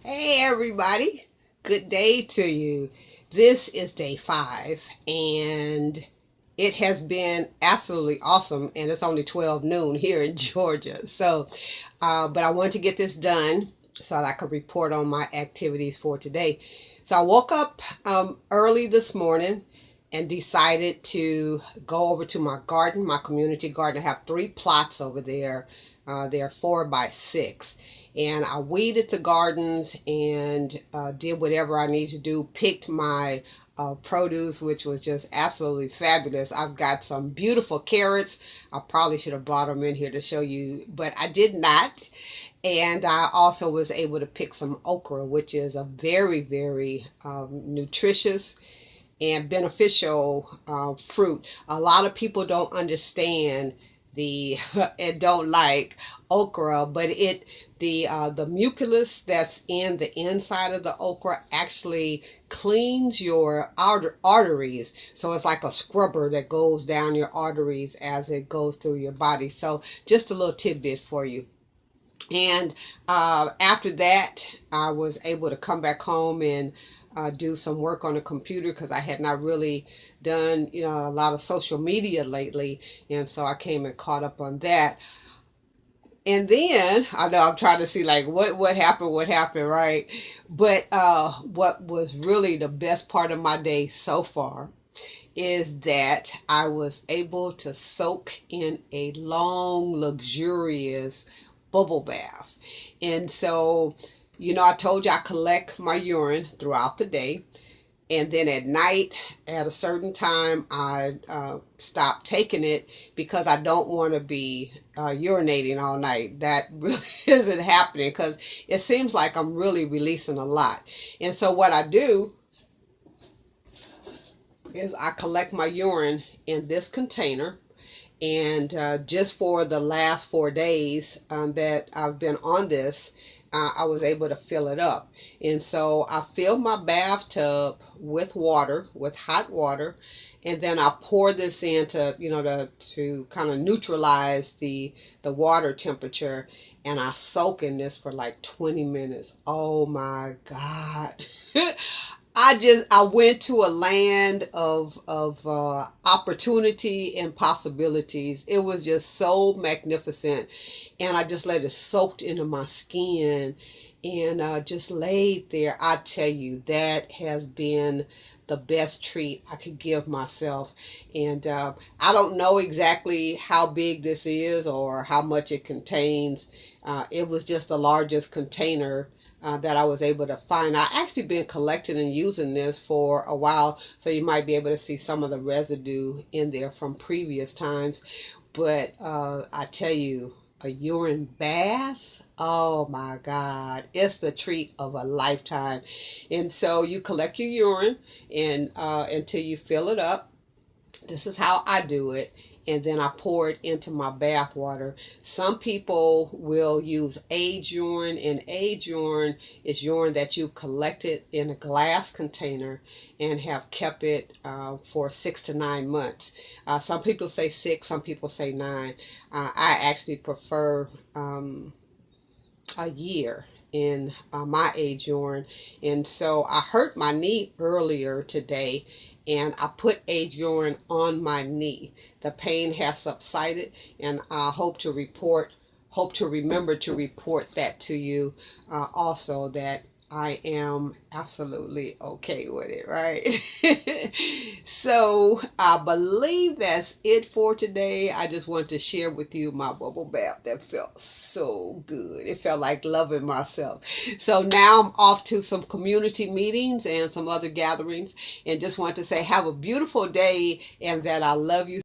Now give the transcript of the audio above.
Hey everybody, good day to you. This is day 5 and it has been absolutely awesome, and it's only 12 noon here in Georgia. But I wanted to get this done so that I could report on my activities for today. So I woke up early this morning and decided to go over to my garden, my community garden. I have 3 plots over there. They're 4 by 6, and I weeded the gardens and did whatever I need to do. Picked my produce, which was just absolutely fabulous. I've got some beautiful carrots. I probably should have brought them in here to show you, but I did not. And I also was able to pick some okra, which is a very, very nutritious and beneficial fruit. A lot of people don't understand the and don't like okra, but the mucilus that's in the inside of the okra actually cleans your arteries. So it's like a scrubber that goes down your arteries as it goes through your body. So just a little tidbit for you. And after that, I was able to come back home and do some work on the computer, because I had not really done a lot of social media lately, and so I came and caught up on that. And then I know I'm trying to see like what happened, right? But what was really the best part of my day so far is that I was able to soak in a long, luxurious bubble bath. And so, I told you I collect my urine throughout the day. And then at night, at a certain time, I stop taking it because I don't want to be urinating all night. That really isn't happening, because it seems like I'm really releasing a lot. And so what I do is I collect my urine in this container. And just for the last 4 days that I've been on this, I was able to fill it up. And so I fill my bathtub with water, with hot water, and then I pour this in to kind of neutralize the water temperature, and I soak in this for like 20 minutes. Oh my God. I went to a land of opportunity and possibilities. It was just so magnificent, and I just let it soak into my skin, and just laid there. I tell you, that has been the best treat I could give myself. And I don't know exactly how big this is or how much it contains. It was just the largest container that I was able to find. I actually been collecting and using this for a while, so you might be able to see some of the residue in there from previous times. But I tell you, a urine bath, oh my God, it's the treat of a lifetime. And so you collect your urine and until you fill it up. This is how I do it. And then I pour it into my bath water. Some people will use age urine, and age urine is urine that you collected in a glass container and have kept it for 6 to 9 months. Some people say 6, some people say 9. I actually prefer a year in my age urine. And so I hurt my knee earlier today, and I put age urine on my knee. The pain has subsided, and I hope to remember to report that to you also, that I am absolutely okay with it, right? So I believe that's it for today. I just want to share with you my bubble bath that felt so good. It felt like loving myself. So now I'm off to some community meetings and some other gatherings, and just want to say have a beautiful day, and that I love you